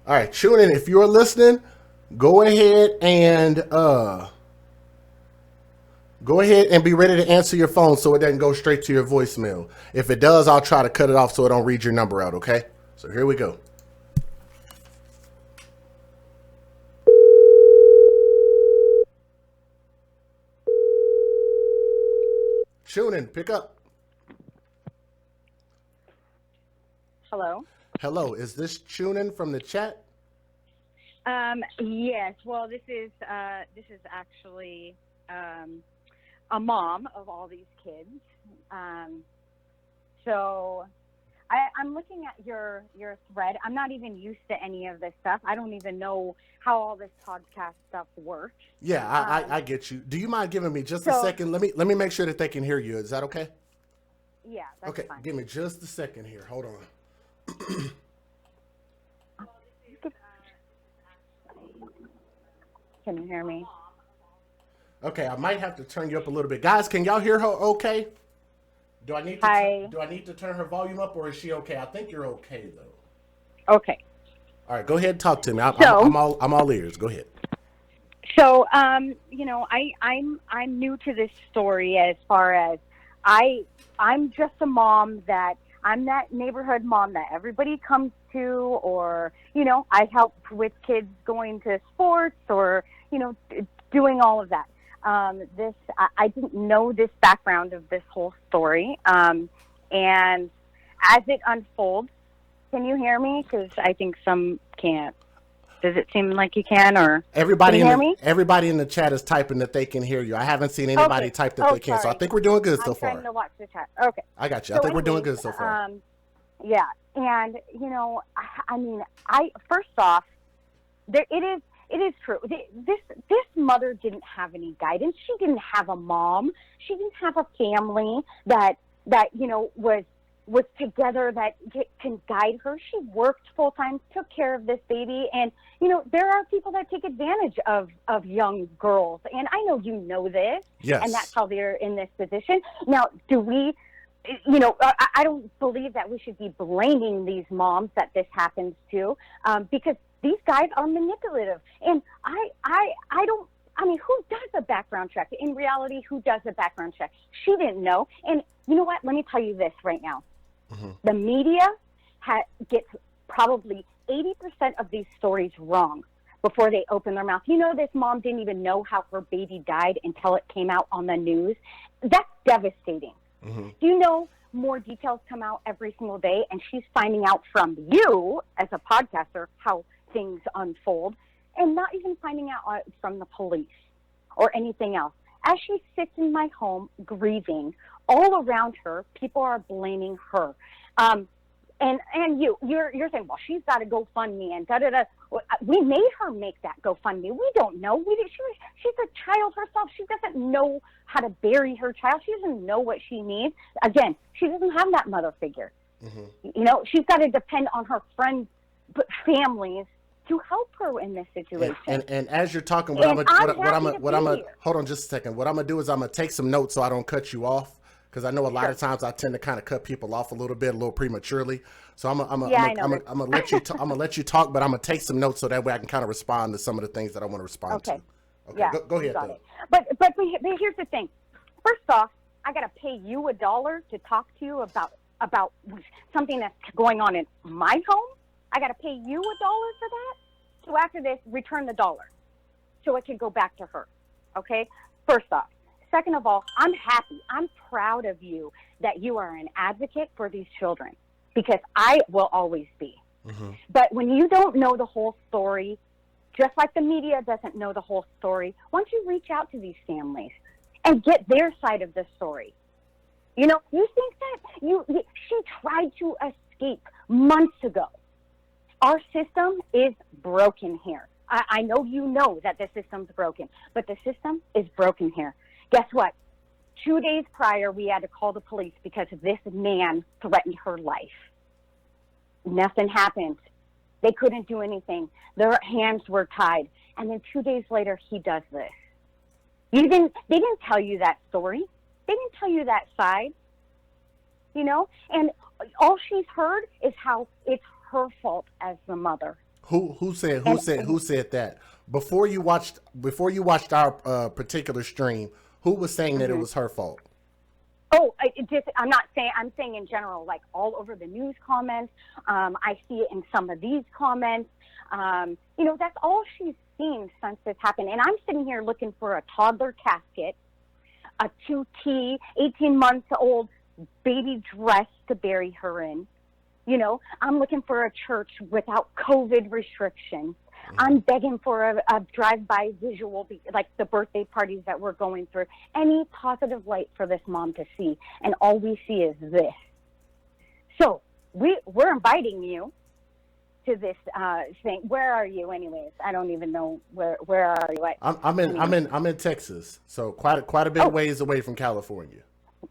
All right, tune in. If you're listening, go ahead and go ahead and be ready to answer your phone so it doesn't go straight to your voicemail. If it does, I'll try to cut it off so it don't read your number out, okay? So here we go. Tune in, pick up. Hello. Hello, is this tune in from the chat? Yes. Well, this is actually a mom of all these kids. So I'm looking at your thread. I'm not even used to any of this stuff. I don't even know how all this podcast stuff works. Yeah, I get you. Do you mind giving me just a second? Let me make sure that they can hear you. Is that okay? Yeah, that's okay, fine. Give me just a second here. Hold on. Can you hear me? Okay, I might have to turn you up a little bit. Guys, can y'all hear her okay? Do I need to turn her volume up, or is she okay? I think you're okay though. Okay. All right, go ahead and talk to me. I'm all ears. Go ahead. So, I'm new to this story as far as I'm just a mom I'm that neighborhood mom that everybody comes to, or, I help with kids going to sports or, doing all of that. I didn't know this background of this whole story. And as it unfolds, can you hear me? Because I think some can't. Does it seem like you can, or everybody can you hear me? Everybody in the chat is typing that they can hear you. I haven't seen anybody type that they can, so I think we're doing good so far. I'm trying to watch the chat. Okay, I got you. I think we're doing good so far. Yeah, and first off, it is true. This mother didn't have any guidance. She didn't have a mom. She didn't have a family that was together that can guide her. She worked full time, took care of this baby, and there are people that take advantage of young girls, and I know you know this. Yes. And that's how they're in this position. Now, do we? I don't believe that we should be blaming these moms that this happens to, because these guys are manipulative, and I don't. I mean, who does a background check? In reality, who does a background check? She didn't know, and you know what? Let me tell you this right now. Mm-hmm. The media gets probably 80% of these stories wrong before they open their mouth. This mom didn't even know how her baby died until it came out on the news. That's devastating. Mm-hmm. Do you know more details come out every single day, and she's finding out from you as a podcaster how things unfold, and not even finding out from the police or anything else. As she sits in my home grieving, all around her, people are blaming her. And you're saying, well, she's got a GoFundMe and da-da-da. We made her make that GoFundMe. We don't know. She's a child herself. She doesn't know how to bury her child. She doesn't know what she needs. Again, she doesn't have that mother figure. Mm-hmm. She's got to depend on her friends, families, to help her in this situation. And as you're talking, what I'm hold on just a second. What I'm gonna do is I'm gonna take some notes so I don't cut you off, because I know a lot of times I tend to kind of cut people off a little prematurely. So I'm gonna let you I'm gonna let you talk, but I'm gonna take some notes so that way I can kind of respond to some of the things that I want to respond to. Okay, yeah, go ahead. But here's the thing. First off, I gotta pay you $1 to talk to you about something that's going on in my home. I got to pay you $1 for that. So after this, return the $1 so it can go back to her. Okay? First off. Second of all, I'm happy. I'm proud of you that you are an advocate for these children, because I will always be. Mm-hmm. But when you don't know the whole story, just like the media doesn't know the whole story, why don't you reach out to these families and get their side of the story? You think that she tried to escape months ago. Our system is broken here. I know you know that the system's broken, but the system is broken here. Guess what? 2 days prior, we had to call the police because this man threatened her life. Nothing happened. They couldn't do anything. Their hands were tied. And then 2 days later, he does this. They didn't tell you that story. They didn't tell you that side. And all she's heard is how it's her fault as the mother. Who said that? Before you watched our particular stream, who was saying that it was her fault? Oh, I'm saying in general, like all over the news comments. I see it in some of these comments. That's all she's seen since this happened. And I'm sitting here looking for a toddler casket, a 2T, 18 months old baby dress to bury her in. I'm looking for a church without COVID restrictions. I'm begging for a drive-by visual, like the birthday parties that we're going through. Any positive light for this mom to see, and all we see is this. So we're inviting you to this thing. Where are you, anyways? I don't even know where are you at. I'm in Texas, so quite a bit of ways away from California.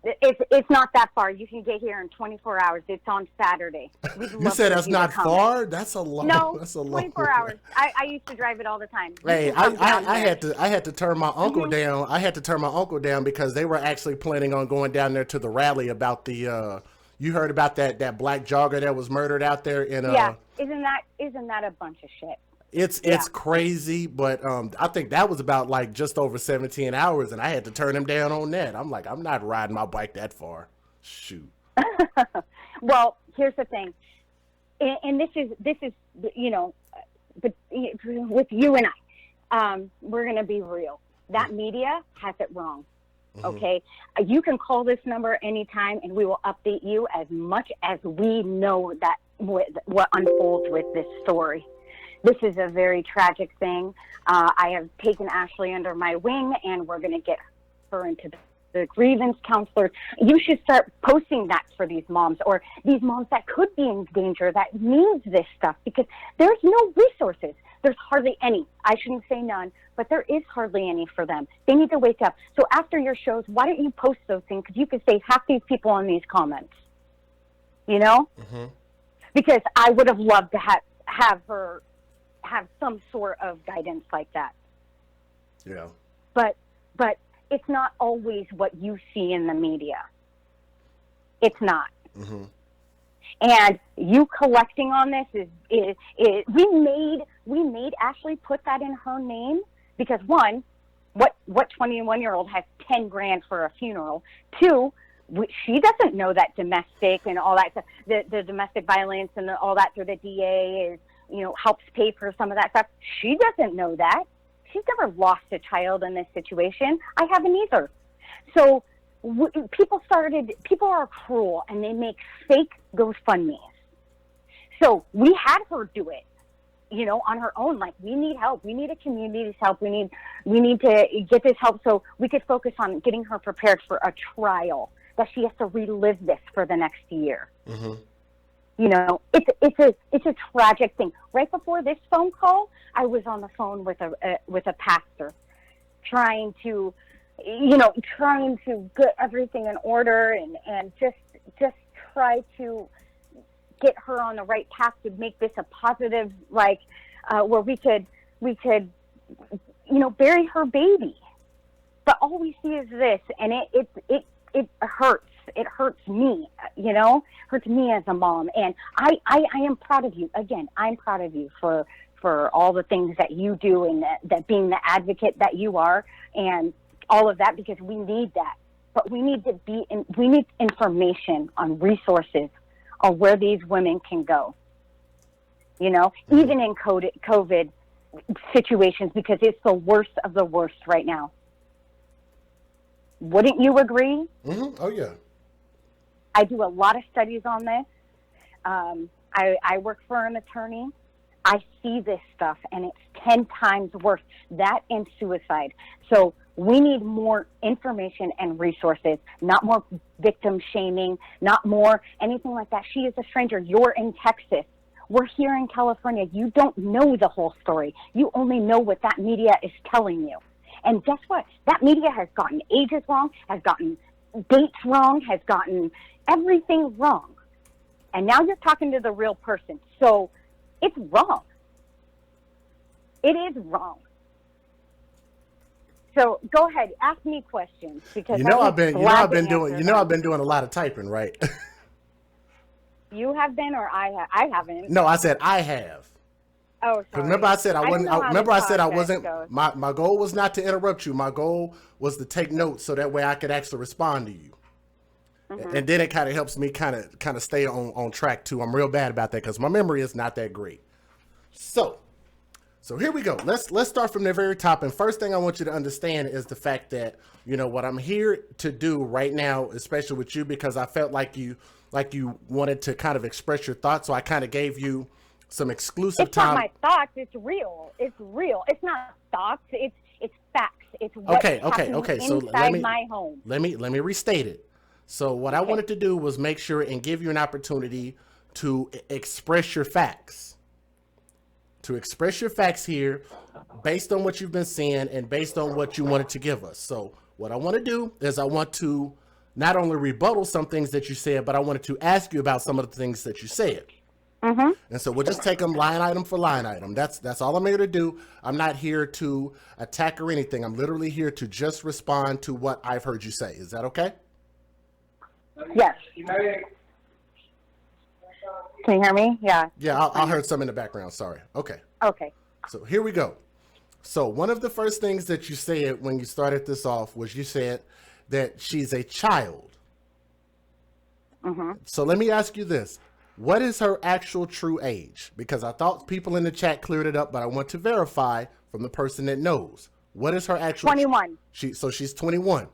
It's not that far. You can get here in 24 hours. It's on Saturday. You said that's not far? That's a long. No, that's a long 24 hours. I used to drive it all the time. Hey, I had to turn my uncle down. I had to turn my uncle down because they were actually planning on going down there to the rally about the. You heard about that black jogger that was murdered out there in. Yeah, isn't that a bunch of shit? It's crazy, but I think that was about like just over 17 hours, and I had to turn him down on that. I'm like, I'm not riding my bike that far. Shoot. Well, here's the thing, and this is but with you and I, we're gonna be real. That media has it wrong. Okay, you can call this number anytime, and we will update you as much as we know that what unfolds with this story. This is a very tragic thing. I have taken Ashley under my wing, and we're going to get her into the grievance counselor. You should start posting that for these moms, or these moms that could be in danger, that needs this stuff, because there's no resources. There's hardly any. I shouldn't say none, but there is hardly any for them. They need to wake up. So after your shows, why don't you post those things? Because you could save half these people on these comments. Because I would have loved to have her have some sort of guidance like that. Yeah. But it's not always what you see in the media. It's not. And you collecting on this is we made Ashley put that in her name because, one, what 21-year-old has 10 grand for a funeral? Two, she doesn't know that domestic and all that stuff, the domestic violence and all that through the DA is, helps pay for some of that stuff. She doesn't know that. She's never lost a child in this situation. I haven't either. So people are cruel, and they make fake GoFundMes. So we had her do it, on her own. Like, we need help. We need a community's help. We need to get this help so we could focus on getting her prepared for a trial that she has to relive this for the next year. It's a tragic thing. Right before this phone call, I was on the phone with a pastor, trying to get everything in order and just try to get her on the right path to make this a positive, where we could bury her baby. But all we see is this, and it hurts. It hurts me, hurts me as a mom. And I am proud of you. Again, I'm proud of you for all the things that you do, and that being the advocate that you are, and all of that, because we need that. But we need we need information on resources on where these women can go, even in COVID situations, because it's the worst of the worst right now. Wouldn't you agree? Oh, yeah. I do a lot of studies on this. I work for an attorney. I see this stuff, and it's 10 times worse, that and suicide. So we need more information and resources, not more victim shaming, not more anything like that. She is a stranger. You're in Texas. We're here in California. You don't know the whole story. You only know what that media is telling you. And guess what? That media has gotten ages wrong, has gotten dates wrong, has gotten everything wrong. And now you're talking to the real person. So it's wrong. It is wrong. So go ahead, ask me questions, because I've been doing a lot of typing, right? You have been, or I haven't? No, I said I have. Oh, sorry. Remember I said I wasn't. Remember I said I wasn't. Goes. My goal was not to interrupt you. My goal was to take notes so that way I could actually respond to you. Mm-hmm. And then it kind of helps me kind of stay on track too. I'm real bad about that because my memory is not that great. So here we go. Let's start from the very top. And first thing I want you to understand is the fact that, you know, what I'm here to do right now, especially with you, because I felt like you wanted to kind of express your thoughts. So I kind of gave you some exclusive time. It's not my thoughts. It's real. It's real. It's not thoughts. It's facts. It's what's happening inside my home. Let me restate it. So what I wanted to do was make sure and give you an opportunity to express your facts. To express your facts here based on what you've been seeing and based on what you wanted to give us. So what I want to do is I want to not only rebuttal some things that you said, but I wanted to ask you about some of the things that you said. Mm-hmm. And so we'll just take them line item for line item. That's all I'm here to do. I'm not here to attack or anything. I'm literally here to just respond to what I've heard you say. Is that okay? Yes. Can you hear me? Yeah. Yeah, I heard some in the background. Sorry. Okay. Okay. So here we go. So one of the first things that you said when you started this off was you said that she's a child. Mm-hmm. So let me ask you this. What is her actual true age? Because I thought people in the chat cleared it up, but I want to verify from the person that knows. What is her actual 21. So she's 21.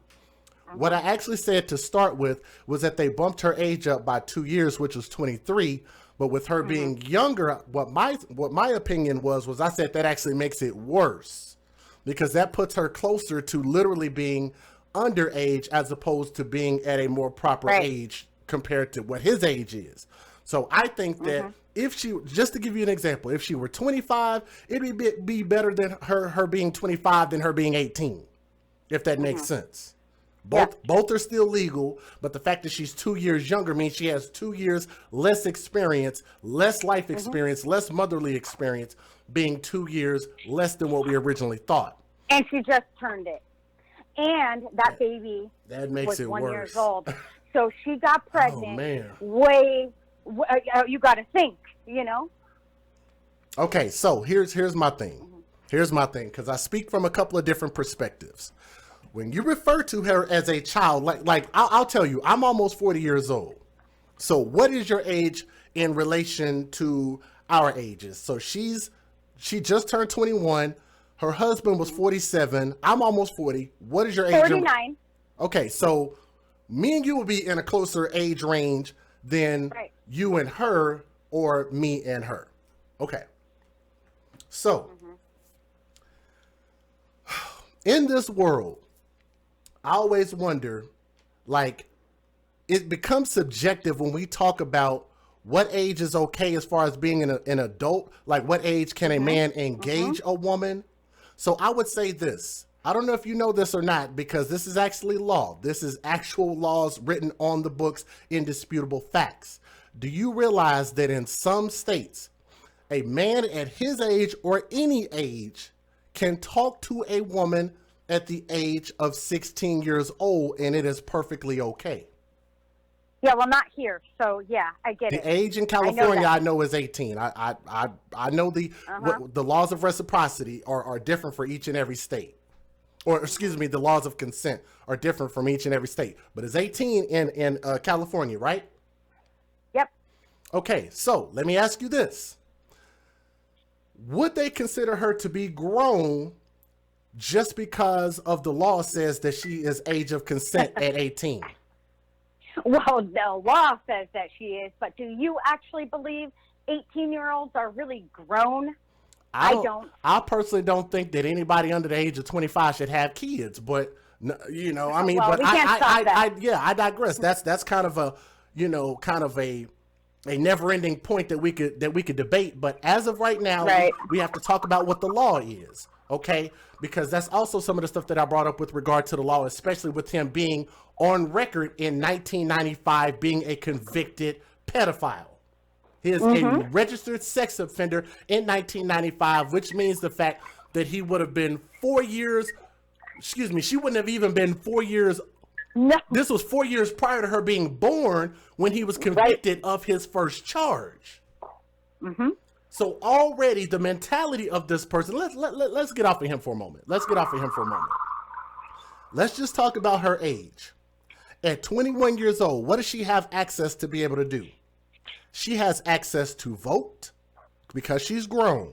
What I actually said to start with was that they bumped her age up by 2 years, which was 23. But with her being younger, what my opinion was I said that actually makes it worse because that puts her closer to literally being underage as opposed to being at a more proper age compared to what his age is. So I think that if she, just to give you an example, if she were 25, it'd be better than her being 25 than her being 18, if that makes sense. Both are still legal, but the fact that she's 2 years younger means she has 2 years less experience, less life experience, less motherly experience, being 2 years less than what we originally thought. And she just turned it. And that baby was 1 worse. year old. So she got pregnant you got to think, you know? Okay, so here's my thing. Here's my thing, because I speak from a couple of different perspectives. When you refer to her as a child, like I'll tell you, I'm almost 40 years old. So what is your age in relation to our ages? So she just turned 21. Her husband was 47. I'm almost 40. What is your age? 49. Okay, so me and you will be in a closer age range than you and her or me and her. Okay. So in this world, I always wonder, like, it becomes subjective when we talk about what age is okay as far as being an adult. Like, what age can a man engage a woman? So I would say this. I don't know if you know this or not, because this is actually law. This is actual laws written on the books, indisputable facts. Do you realize that in some states, a man at his age or any age can talk to a woman at the age of 16 years old, and it is perfectly okay? Yeah, well, not here. So yeah, I get it. The age in California, I know is 18. I know the laws of reciprocity are different for each and every state. Or excuse me, the laws of consent are different from each and every state. But it's 18 in California, right? Yep. Okay, so let me ask you this. Would they consider her to be grown just because of the law says that she is age of consent at 18? Well, the law says that she is, but do you actually believe 18-year-olds are really grown? I don't. I personally don't think that anybody under the age of 25 should have kids, but you know, I mean, well, but we can't stop that. I digress. That's kind of a, you know, kind of a never-ending point that we could debate. But as of right now, we have to talk about what the law is, okay? Because that's also some of the stuff that I brought up with regard to the law, especially with him being on record in 1995 being a convicted pedophile. He is a registered sex offender in 1995, which means the fact that he would have been 4 years, excuse me, she wouldn't have even been 4 years. No. This was 4 years prior to her being born when he was convicted of his first charge. So already the mentality of this person, let's get off of him for a moment. Let's just talk about her age. At 21 years old, what does she have access to be able to do? She has access to vote because she's grown.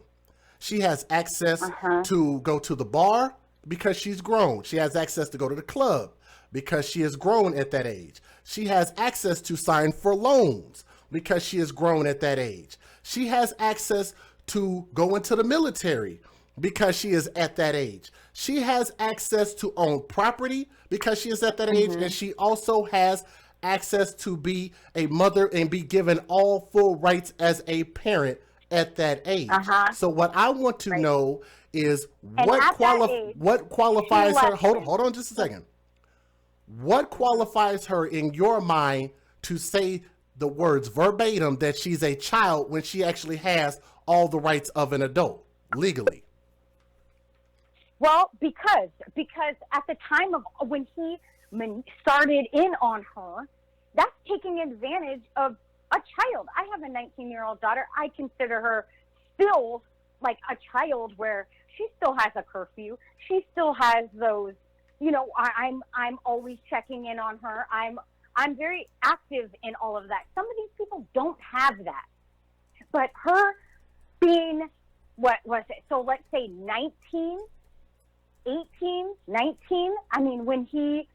She has access to go to the bar because she's grown. She has access to go to the club because she is grown at that age. She has access to sign for loans because she is grown at that age. She has access to go into the military because she is at that age. She has access to own property because she is at that age. And she also has access to be a mother and be given all full rights as a parent at that age. So what I want to know is what qualifies her. Hold on just a second. What qualifies her in your mind to say the words verbatim that she's a child when she actually has all the rights of an adult legally? Well, because at the time of when he started in on her, that's taking advantage of a child. I have a 19-year-old daughter. I consider her still like a child, where she still has a curfew. She still has those, you know, I'm always checking in on her. I'm very active in all of that. Some of these people don't have that. But her being, what was it? So let's say 19, 18, 19. I mean, when he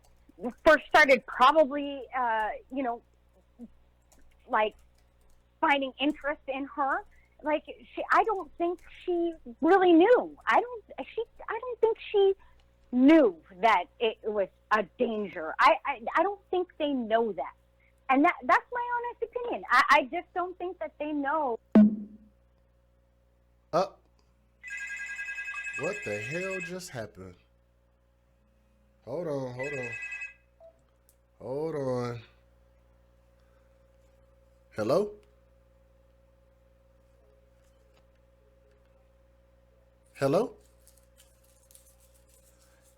first started probably, you know, like finding interest in her, like I don't think she really knew. I don't think she knew that it was a danger. I don't think they know that. And that's my honest opinion. I just don't think that they know. What the hell just happened? Hold on. Hello?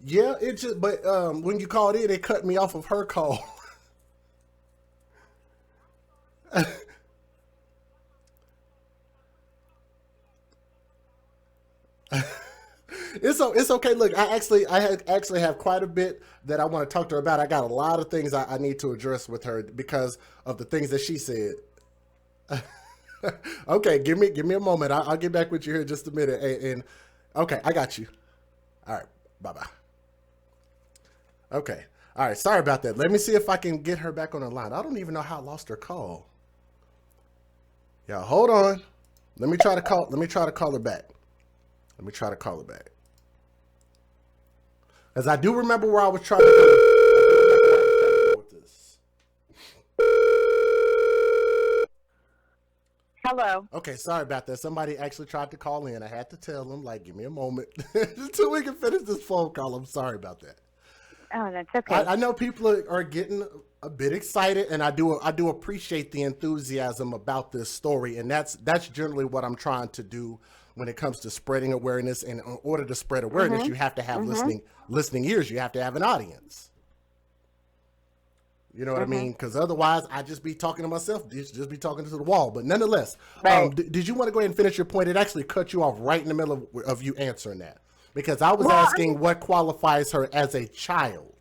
Yeah, it just, but when you called in, it cut me off of her call. It's okay. Look, I actually have quite a bit that I want to talk to her about. I got a lot of things I need to address with her because of the things that she said. Okay, give me a moment. I'll get back with you here in just a minute. And okay, I got you. All right, bye. Okay, all right. Sorry about that. Let me see if I can get her back on the line. I don't even know how I lost her call. Yeah, hold on. Let me try to call her back. As I do remember where I was trying to go with this. Hello. Okay, sorry about that. Somebody actually tried to call in. I had to tell them, like, give me a moment until we can finish this phone call. I'm sorry about that. Oh, that's okay. I know people are getting a bit excited, and I do appreciate the enthusiasm about this story, and that's generally what I'm trying to do when it comes to spreading awareness. And in order to spread awareness, you have to have listening ears. You have to have an audience. You know what I mean? Because otherwise, I just be talking to myself, just be talking to the wall. But nonetheless, did you want to go ahead and finish your point? It actually cut you off right in the middle of you answering that. Because I was asking what qualifies her as a child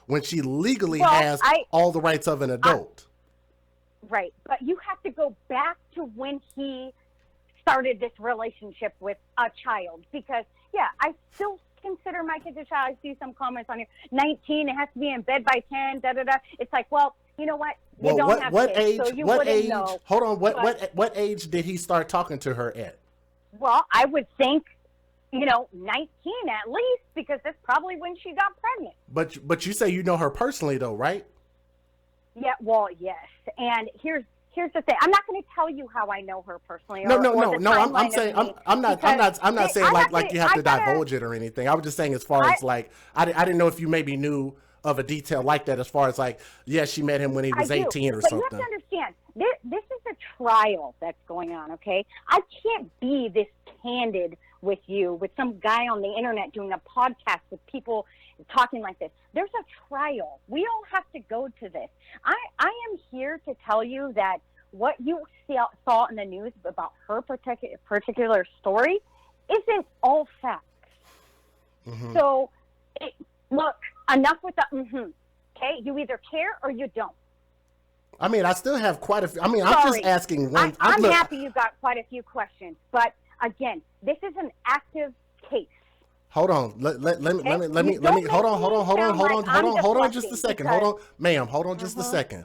when she legally has all the rights of an adult. Right. But you have to go back to when he started this relationship with a child. Because, yeah, I still consider my kid a child. I see some comments on here. 19, it has to be in bed by 10, da-da-da. It's like, well, you know what? You don't have kids, so you wouldn't know. Hold on. What age did he start talking to her at? Well, I would think, 19 at least, because that's probably when she got pregnant. But you say you know her personally, though, right? Yeah, well, yes. And here's the thing. I'm not going to tell you how I know her personally. No. I'm saying I'm not saying like you have to divulge it or anything. I was just saying as far as like I didn't know if you maybe knew of a detail like that as far as like, yeah, she met him when he was 18 or something. But you have to understand, this is a trial that's going on. Okay, I can't be this candid with you, with some guy on the internet doing a podcast with people talking like this. There's a trial. We all have to go to this. I am here to tell you that what you saw in the news about her particular story isn't all facts. Mm-hmm. So, look, enough with the okay? You either care or you don't. I mean, I still have quite a few. I mean, I'm just asking one. I'm happy you got quite a few questions. But, again, this is an active case. Hold on. Let me hold on just a second. Hold on, ma'am. Hold on just a second.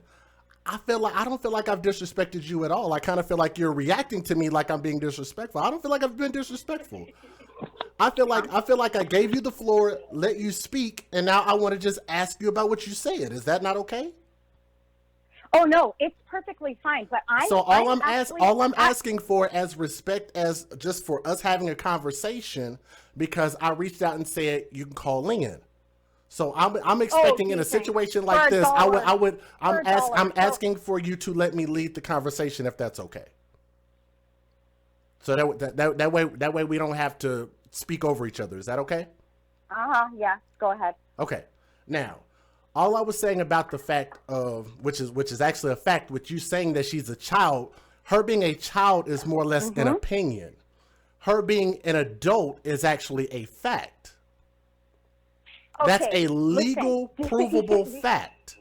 I don't feel like I've disrespected you at all. I kind of feel like you're reacting to me like I'm being disrespectful. I don't feel like I've been disrespectful. I feel like I gave you the floor, let you speak, and now I want to just ask you about what you said. Is that not okay? Oh no, it's perfectly fine. But all I'm asking for as respect as just for us having a conversation, because I reached out and said you can call in. So I'm expecting in a situation like this, I'm asking for you to let me lead the conversation if that's okay. So that way we don't have to speak over each other. Is that okay? Yeah. Go ahead. Okay. Now, all I was saying about the fact of which is actually a fact, with you saying that she's a child, her being a child is more or less an opinion. Her being an adult is actually a fact. Okay, that's a legal, provable fact.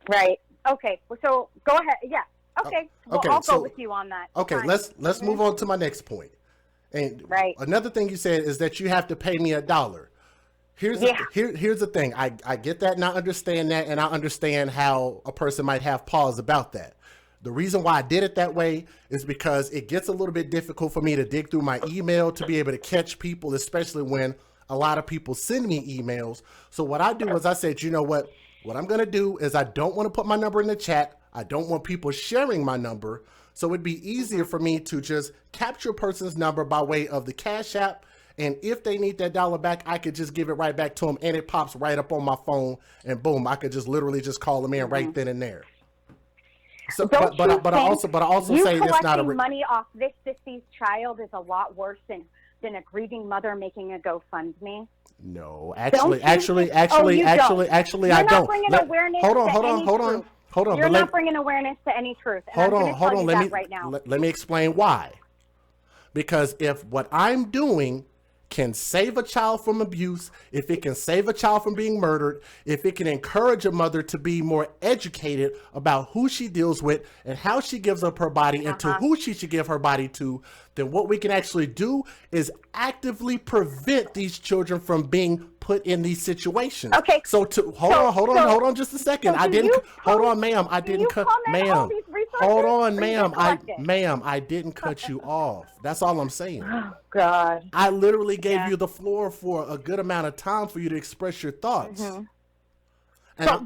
Right. Okay. So go ahead. Yeah. Okay. Well, I'll go with you on that. Okay. Fine. Let's move on to my next point. And another thing you said is that you have to pay me $1. Here's the thing. I get that and I understand that, and I understand how a person might have pause about that. The reason why I did it that way is because it gets a little bit difficult for me to dig through my email to be able to catch people, especially when a lot of people send me emails. So what I do is I said, you know what I'm going to do is I don't want to put my number in the chat. I don't want people sharing my number. So it'd be easier for me to just capture a person's number by way of the Cash App. And if they need that $1 back, I could just give it right back to them, and it pops right up on my phone, and boom, I could just literally just call them in right then and there. So, but I also say that's not collecting money off this deceased child is a lot worse than a grieving mother making a GoFundMe. No, actually, I don't. Hold on. You're not bringing awareness to any truth. And hold on. Let me explain why. Because if what I'm doing can save a child from abuse, if it can save a child from being murdered, if it can encourage a mother to be more educated about who she deals with and how she gives up her body and to who she should give her body to, then what we can actually do is actively prevent these children from being put in these situations. Okay. So hold on just a second. I didn't cut you off. That's all I'm saying. Oh God. I literally gave you the floor for a good amount of time for you to express your thoughts. And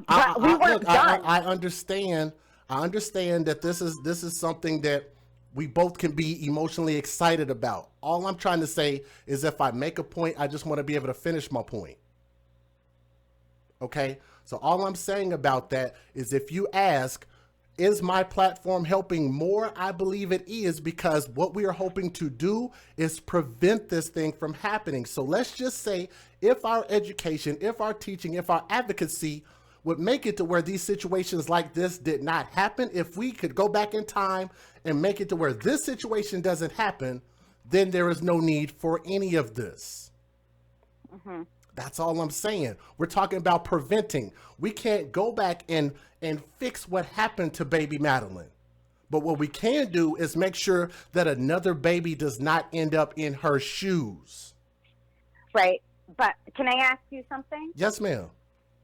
I understand that this is something that we both can be emotionally excited about. All I'm trying to say is if I make a point, I just want to be able to finish my point. Okay? So all I'm saying about that is if you ask, is my platform helping more? I believe it is, because what we are hoping to do is prevent this thing from happening. So let's just say if our education, if our teaching, if our advocacy would make it to where these situations like this did not happen, if we could go back in time and make it to where this situation doesn't happen, then there is no need for any of this. That's all I'm saying. We're talking about preventing. We can't go back and fix what happened to baby Madalyn. But what we can do is make sure that another baby does not end up in her shoes. Right. But can I ask you something? Yes, ma'am.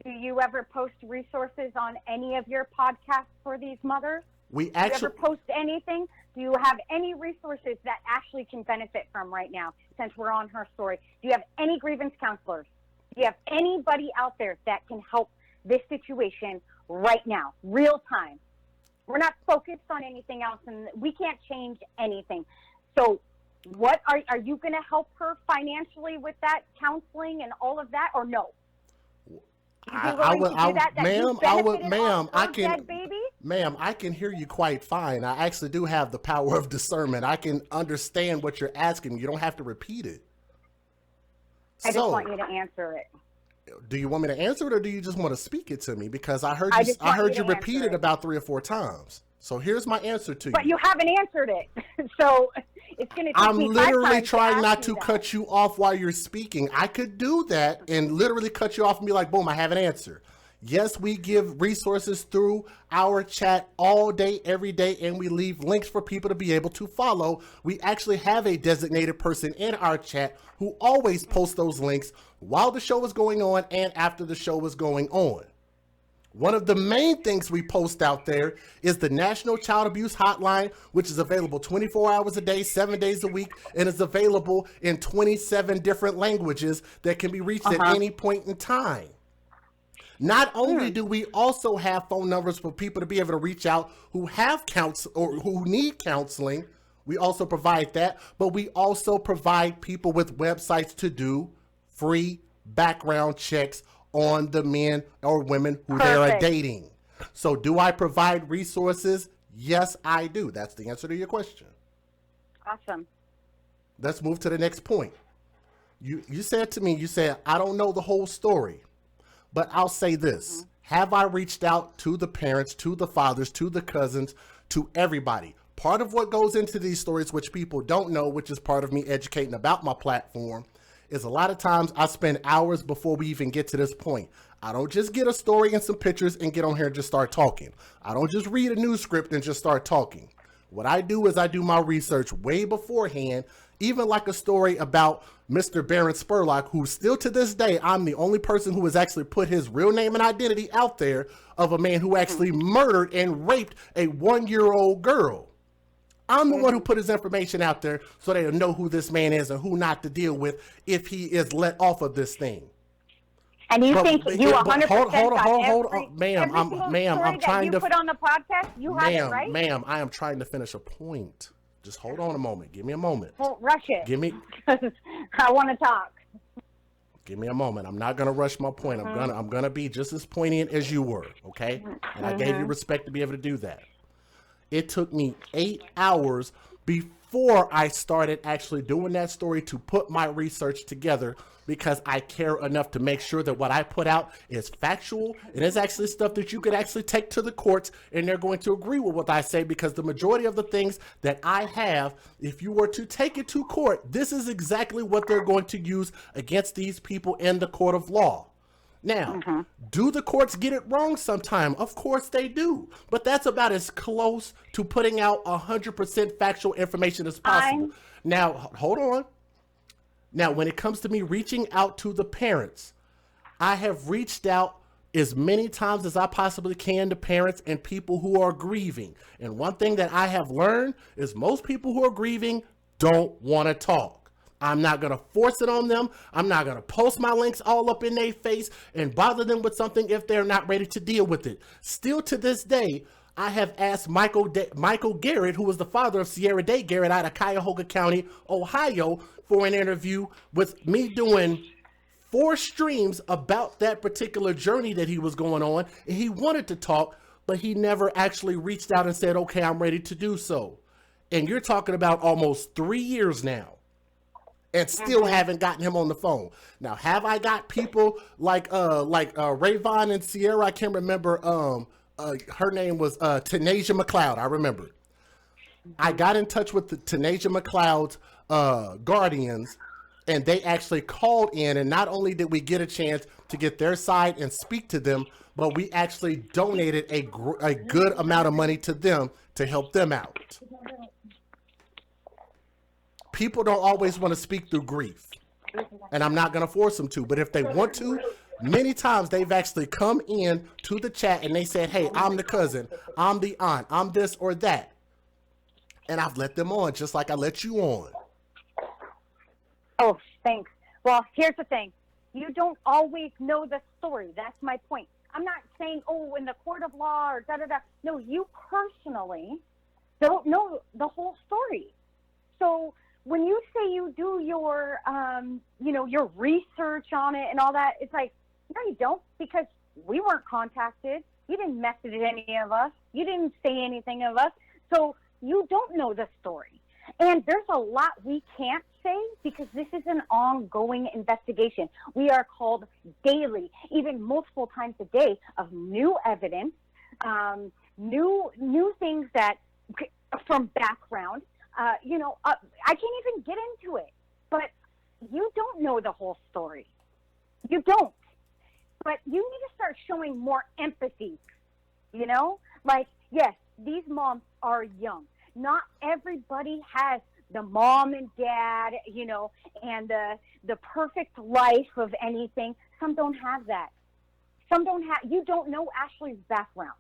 Do you ever post resources on any of your podcasts for these mothers? Do you ever post anything? Do you have any resources that Ashley can benefit from right now, since we're on her story? Do you have any grievance counselors? Do you have anybody out there that can help this situation right now, real time? We're not focused on anything else, and we can't change anything. So what are you going to help her financially with that counseling and all of that, or no? Ma'am, I can hear you quite fine. I actually do have the power of discernment. I can understand what you're asking. You don't have to repeat it. I just want you to answer it. do you want me to answer it, or do you just want to speak it to me? Because I heard you repeat it about 3 or 4 times. So here's my answer to you. But you haven't answered it. So it's going to take I'm me 5 literally times trying not to that. cut you off while you're speaking. I could do that and literally cut you off and be like, boom, I have an answer. Yes, we give resources through our chat all day, every day, and we leave links for people to be able to follow. We actually have a designated person in our chat who always posts those links while the show is going on and after the show is going on. One of the main things we post out there is the National Child Abuse Hotline, which is available 24 hours a day, 7 days a week, and is available in 27 different languages that can be reached at any point in time. Not only do we also have phone numbers for people to be able to reach out who have or who need counseling, we also provide that, but we also provide people with websites to do free background checks on the men or women who they are dating. So do I provide resources? Yes, I do. That's the answer to your question. Awesome. Let's move to the next point. You said to me, I don't know the whole story. But I'll say this. Have I reached out to the parents, to the fathers, to the cousins, to everybody? Part of what goes into these stories, which people don't know, which is part of me educating about my platform, is a lot of times I spend hours before we even get to this point. I don't just get a story and some pictures and get on here and just start talking. I don't just read a news script and just start talking. What I do is I do my research way beforehand, even like a story about Mr. Baron Spurlock, who still to this day, I'm the only person who has actually put his real name and identity out there of a man who actually murdered and raped a 1-year-old girl. I'm the one who put his information out there so they'll know who this man is and who not to deal with if he is let off of this thing. And you think you 100% hold on, ma'am. I'm trying to put on the podcast. You have it right, ma'am. I am trying to finish a point. Just hold on a moment. Give me a moment. Well, rush it. Give me. I want to talk. Give me a moment. I'm not gonna rush my point. I'm gonna be just as poignant as you were. Okay, and I gave you respect to be able to do that. It took me 8 hours before I started actually doing that story to put my research together, because I care enough to make sure that what I put out is factual and is actually stuff that you could actually take to the courts and they're going to agree with what I say, because the majority of the things that I have, if you were to take it to court, this is exactly what they're going to use against these people in the court of law. Now, do the courts get it wrong sometime? Of course they do. But that's about as close to putting out 100% factual information as possible. Now, hold on. Now, when it comes to me reaching out to the parents, I have reached out as many times as I possibly can to parents and people who are grieving. And one thing that I have learned is most people who are grieving don't want to talk. I'm not going to force it on them. I'm not going to post my links all up in their face and bother them with something if they're not ready to deal with it. Still to this day, I have asked Michael Garrett, who was the father of Sierra Day Garrett out of Cuyahoga County, Ohio, for an interview with me doing 4 streams about that particular journey that he was going on. And he wanted to talk, but he never actually reached out and said, okay, I'm ready to do so. And you're talking about almost 3 years now. And still haven't gotten him on the phone. Now, have I got people like Rayvon and Sierra? I can't remember. Her name was Tanasia McLeod. I remember. I got in touch with the Tanasia McLeod's guardians, and they actually called in. And not only did we get a chance to get their side and speak to them, but we actually donated a good amount of money to them to help them out. People don't always want to speak through grief, and I'm not going to force them to, but if they want to, many times they've actually come in to the chat and they said, hey, I'm the cousin, I'm the aunt, I'm this or that. And I've let them on just like I let you on. Oh, thanks. Well, here's the thing. You don't always know the story. That's my point. I'm not saying, oh, in the court of law or da-da-da. No, you personally don't know the whole story. So when you say you do your, your research on it and all that, it's like, no, you don't, because we weren't contacted. You didn't message any of us. You didn't say anything of us. So you don't know the story. And there's a lot we can't say because this is an ongoing investigation. We are called daily, even multiple times a day, of new evidence, new things that from background. I can't even get into it, but you don't know the whole story. You don't. But you need to start showing more empathy. Like, yes, these moms are young. Not everybody has the mom and dad, and the perfect life of anything. Some don't have that. You don't know Ashley's background.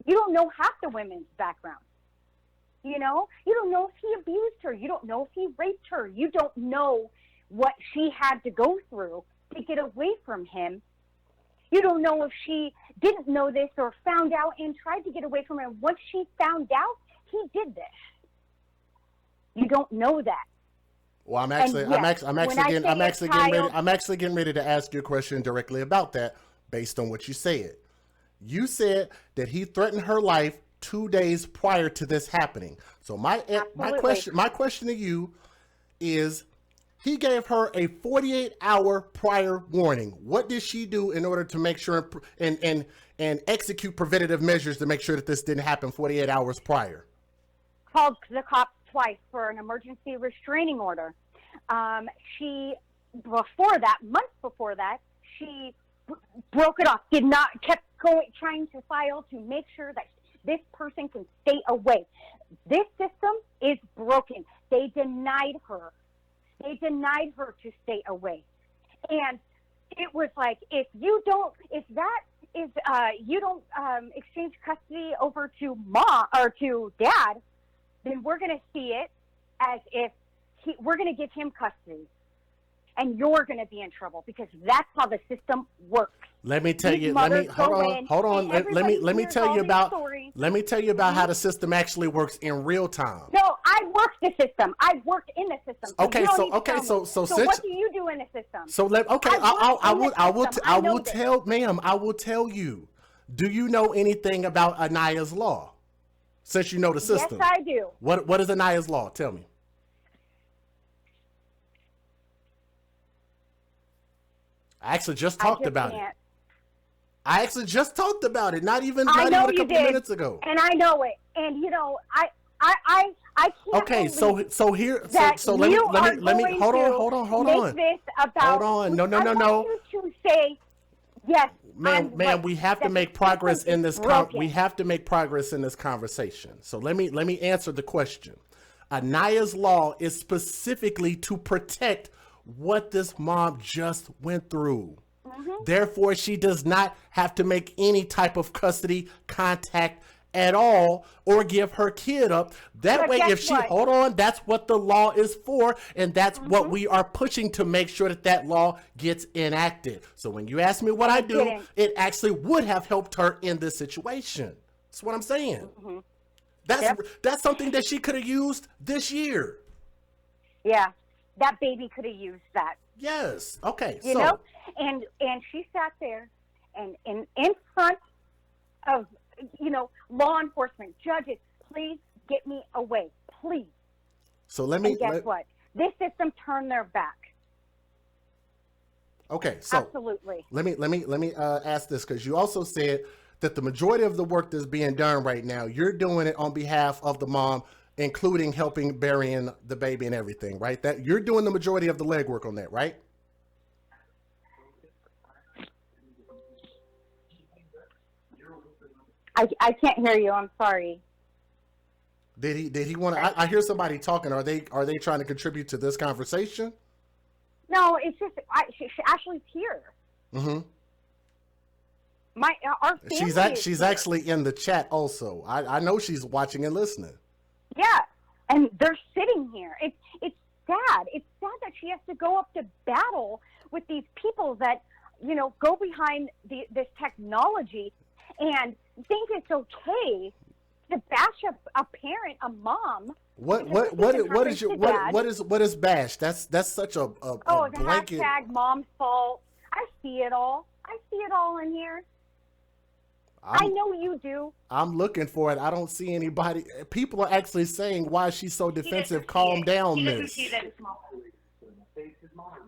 You don't know half the women's background. You don't know if he abused her. You don't know if he raped her. You don't know what she had to go through to get away from him. You don't know if she didn't know this or found out and tried to get away from him. Once she found out, he did this. You don't know that. Well, I'm actually getting ready to ask you a question directly about that based on what you said. You said that he threatened her life 2 days prior to this happening. So my question to you is, he gave her a 48-hour prior warning. What did she do in order to make sure and execute preventative measures to make sure that this didn't happen 48 hours prior? Called the cops twice for an emergency restraining order. Months before that, she broke it off. Kept trying to file to make sure that this person can stay away. This system is broken. They denied her. They denied her to stay away. And it was like, if you don't exchange custody over to mom or to dad, then we're going to see it as if we're going to give him custody. And you're going to be in trouble because that's how the system works. Let me tell you. Hold on. Let me tell you about how the system actually works in real time. No, I worked the system. I worked in the system. So So what do you do in the system? I will tell you. Do you know anything about Anaya's law? Since you know the system. Yes, I do. What is Anaya's law? Tell me. I actually just talked about it. I actually just talked about it. Not even a couple minutes ago. And I know it. And I can't. Okay, so let me hold on. This about, hold on. No. I want you to say yes. Man, we have to make progress in this. We have to make progress in this conversation. So let me answer the question. Anaya's law is specifically to protect what this mom just went through. Mm-hmm. Therefore, she does not have to make any type of custody contact at all or give her kid up. That way, if she, hold on, that's what the law is for. And that's what we are pushing to make sure that law gets enacted. So when you ask me what I do, it actually would have helped her in this situation. That's what I'm saying. Mm-hmm. That's something that she could have used this year. Yeah. That baby could have used that. Yes. Okay. You know? And she sat there and in front of, law enforcement, judges, please get me away. Please. So what? This system turned their back. Okay. So absolutely. Let me ask this, because you also said that the majority of the work that's being done right now, you're doing it on behalf of the mom, including helping burying the baby and everything, right? That you're doing the majority of the legwork on that, right? I can't hear you. I'm sorry. Did he want to? I hear somebody talking. Are they trying to contribute to this conversation? No, it's just Ashley's here. Mm-hmm. Our family she's actually in the chat also. I know she's watching and listening. Yeah, and they're sitting here. It's sad. It's sad that she has to go up to battle with these people that go behind this technology and think it's okay to bash a parent, a mom. What is bash? That's such a the blanket. hashtag mom's fault. I see it all. I see it all in here. I know you do. I'm looking for it. I don't see anybody. People are actually saying, why is she so defensive? Calm down, miss.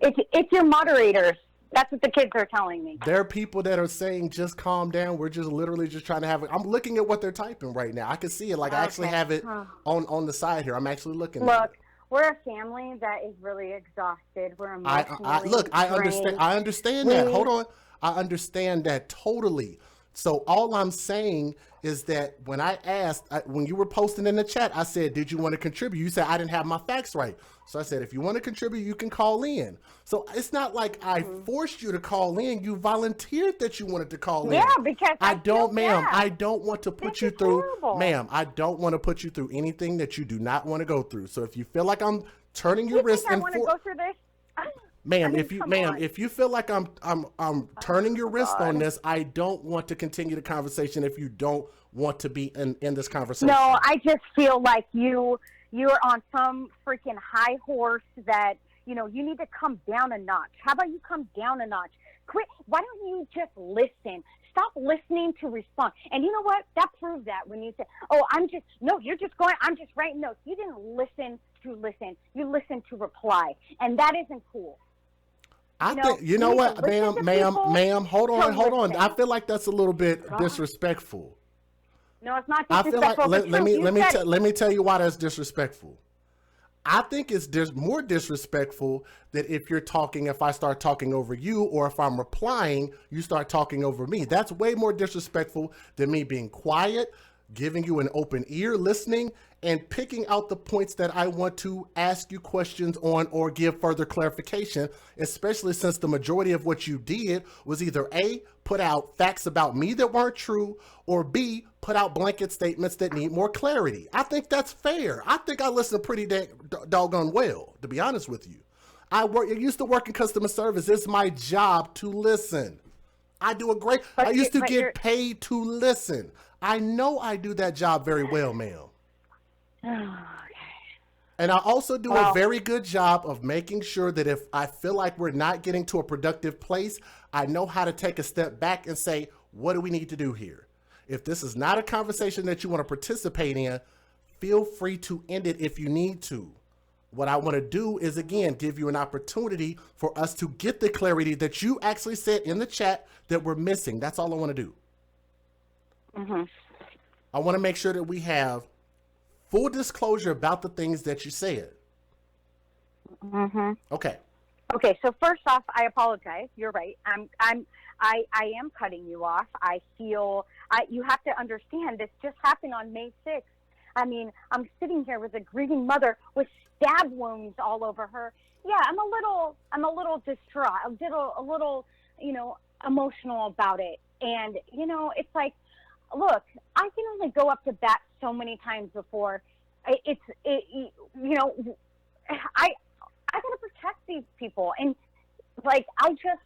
It's your moderators. That's what the kids are telling me. There are people that are saying, just calm down. We're just literally just trying to have it. I'm looking at what they're typing right now. I can see it. Like, I actually have it on the side here. I'm actually looking at it. Look, we're a family that is really exhausted. We're emotionally look, I drained. understand that. Hold on. I understand that totally. So all I'm saying is that when I asked, when you were posting in the chat, I said, did you want to contribute? You said I didn't have my facts right. So I said, if you want to contribute, you can call in. So it's not like I forced you to call in. You volunteered that you wanted to call in. Yeah, because I don't, ma'am. bad. I don't want to put you through, ma'am. I don't want to put you through anything that you do not want to go through. So if you feel like I'm turning your wrist and I want to go through this. Ma'am, if you feel like I'm turning your wrist on this, I don't want to continue the conversation if you don't want to be in this conversation. No, I just feel like you're on some freaking high horse that, you need to come down a notch. How about you come down a notch? Quit. Why don't you just listen? Stop listening to respond. And you know what? That proves that when you say, you're just going, I'm just writing notes. You didn't listen to listen. You listened to reply. And that isn't cool. I think, you know what, ma'am, hold on. I feel like that's a little bit disrespectful. No, it's not disrespectful. I feel like, let me tell you why that's disrespectful. I think it's more disrespectful that if I start talking over you, or if I'm replying, you start talking over me. That's way more disrespectful than me being quiet, giving you an open ear, listening, and picking out the points that I want to ask you questions on or give further clarification, especially since the majority of what you did was either A, put out facts about me that weren't true, or B, put out blanket statements that need more clarity. I think that's fair. I think I listen pretty doggone well, to be honest with you. I used to work in customer service. It's my job to listen. I used to get paid to listen. I know I do that job very well, ma'am. And I also do a very good job of making sure that if I feel like we're not getting to a productive place, I know how to take a step back and say, what do we need to do here? If this is not a conversation that you want to participate in, feel free to end it if you need to. What I want to do is, again, give you an opportunity for us to get the clarity that you actually said in the chat that we're missing. That's all I want to do. I want to make sure that we have full disclosure about the things that you said. Okay. Okay. So first off, I apologize. You're right. I am cutting you off. I feel you have to understand this just happened on May 6th. I mean, I'm sitting here with a grieving mother with stab wounds all over her. Yeah, I'm a little distraught. A little, emotional about it. And, it's like, look, I can only go up to bat so many times before I gotta protect these people. And like, I just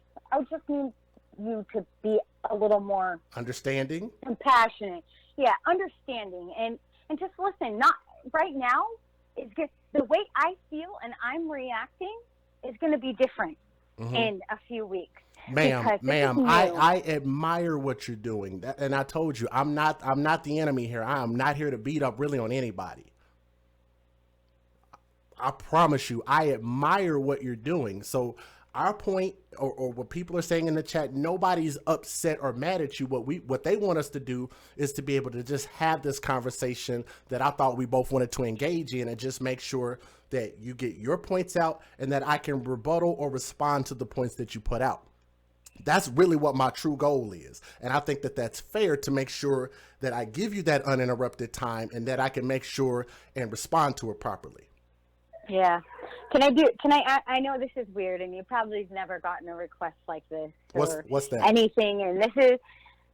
need you to be a little more understanding, compassionate. Yeah. Understanding and just listen. Not right now. It's good. The way I feel and I'm reacting is going to be different in a few weeks. Ma'am, I admire what you're doing. And I told you, I'm not the enemy here. I am not here to beat up really on anybody. I promise you, I admire what you're doing. So our point, or what people are saying in the chat, nobody's upset or mad at you. What they want us to do is to be able to just have this conversation that I thought we both wanted to engage in, and just make sure that you get your points out and that I can rebuttal or respond to the points that you put out. That's really what my true goal is. And I think that that's fair, to make sure that I give you that uninterrupted time and that I can make sure and respond to it properly. Yeah. I know this is weird, and you probably have never gotten a request like this or what's that? Anything. And this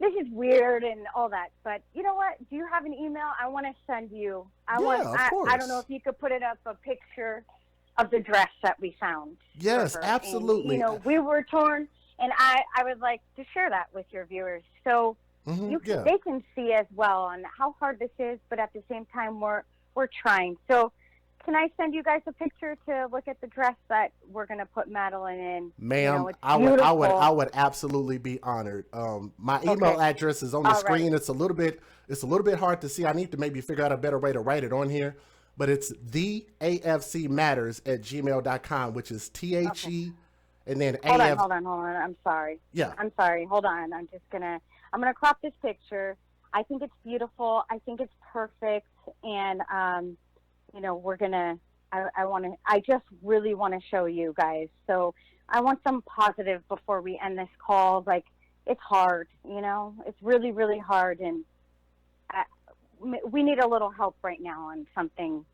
is weird and all that. But you know what? Do you have an email? I want to send you. Of course. I don't know if you could put it up, a picture of the dress that we found. Yes, absolutely. And, we were torn, and I would like to share that with your viewers. So they can see as well on how hard this is, but at the same time, we're trying. So Can I send you guys a picture to look at the dress that we're gonna put Madalyn in? Ma'am, It's I beautiful. would absolutely be honored. My email Okay. address is on the All right. screen. It's a little bit hard to see. I need to maybe figure out a better way to write it on here, but it's theafcmatters@gmail.com, which is THE and then AF. Hold on. I'm sorry. Yeah. I'm sorry. Hold on. I'm gonna crop this picture. I think it's beautiful. I think it's perfect. And I just really want to show you guys. So I want some positive before we end this call. Like, it's hard, it's really, really hard. And we need a little help right now on something.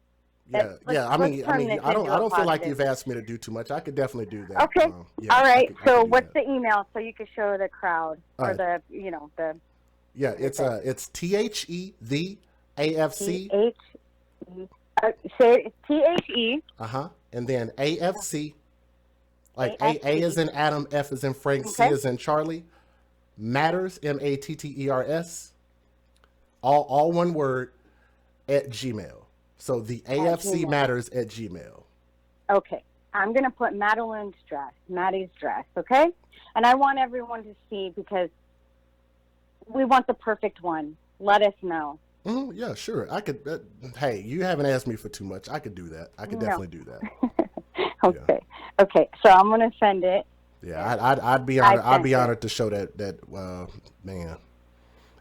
I mean, I don't feel like you've asked me to do too much. I could definitely do that. Okay. All right. So what's the email so you can show the crowd or the. Yeah, it's THE, the AFC. Say it, THE. And then AFC, like A is in Adam, F is in Frank, C is in Charlie. Matters, MATTERS. All one word at Gmail. So the AFC Matters at Gmail. Okay. I'm going to put Maddie's dress, okay? And I want everyone to see because we want the perfect one. Let us know. Yeah, sure. I could. Hey, you haven't asked me for too much. I could do that. I could definitely do that. Okay. Yeah. Okay. So I'm going to send it. Yeah, I'd be honored. I'd be honored to show that man.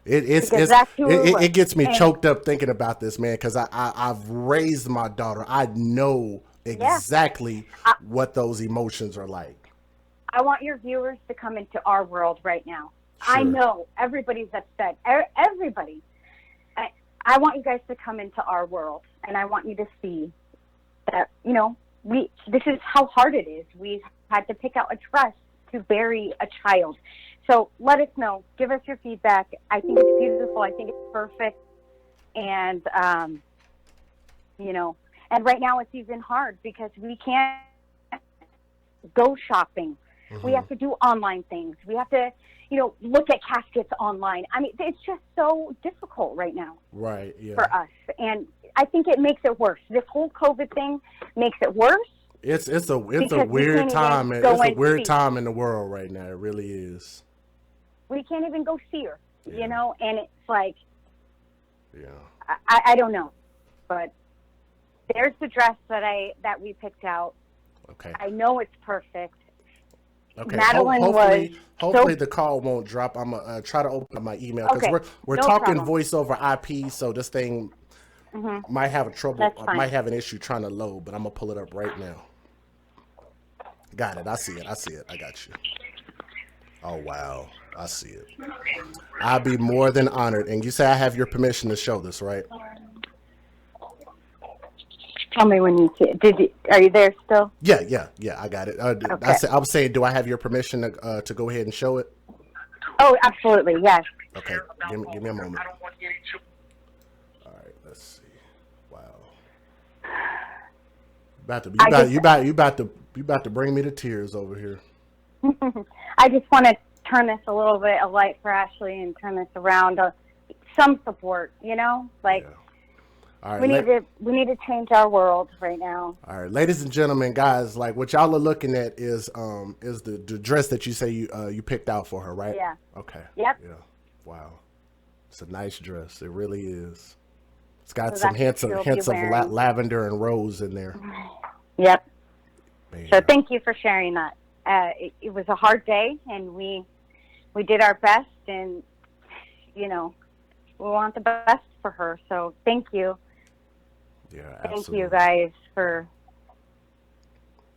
It gets me choked up thinking about this, man, because I've raised my daughter. I know exactly what those emotions are like. I want your viewers to come into our world right now. Sure. I know everybody's upset. Everybody. I want you guys to come into our world, and I want you to see that, this is how hard it is. We've had to pick out a dress to bury a child. So let us know. Give us your feedback. I think it's beautiful. I think it's perfect. And, and right now it's even hard because we can't go shopping. Mm-hmm. We have to do online things. We have to, look at caskets online. I mean, it's just so difficult right now. Right, yeah. For us. And I think it makes it worse. This whole COVID thing makes it worse. It's a weird time. It's a weird time in the world right now. It really is. We can't even go see her, and it's like, yeah, I don't know, but there's the dress that we picked out. Okay. I know it's perfect. Okay. Madalyn hopefully the call won't drop. I'm gonna try to open up my email because we're talking voice over IP, so this thing might have might have an issue trying to load, but I'm gonna pull it up right now. Got it. I see it. I got you. Oh wow. I see it. I'd be more than honored. And you say I have your permission to show this, right? Tell me when you see it. Are you there still? Yeah. I got it. Okay. I was saying, do I have your permission to go ahead and show it? Oh, absolutely. Yes. Okay. Give me a moment. All right. Let's see. Wow. You about to bring me to tears over here. I just want to turn this a little bit of light for Ashley and turn this around. Some support, like. Yeah. All right, we need to change our world right now. All right, ladies and gentlemen, guys, like what y'all are looking at is the dress that you say you picked out for her, right? Yeah. Okay. Yep. Yeah. Wow. It's a nice dress. It really is. It's got some hints of lavender and rose in there. Yep. Man. So thank you for sharing that. It was a hard day, and we did our best, and we want the best for her. So thank you. Yeah, absolutely. Thank you guys for.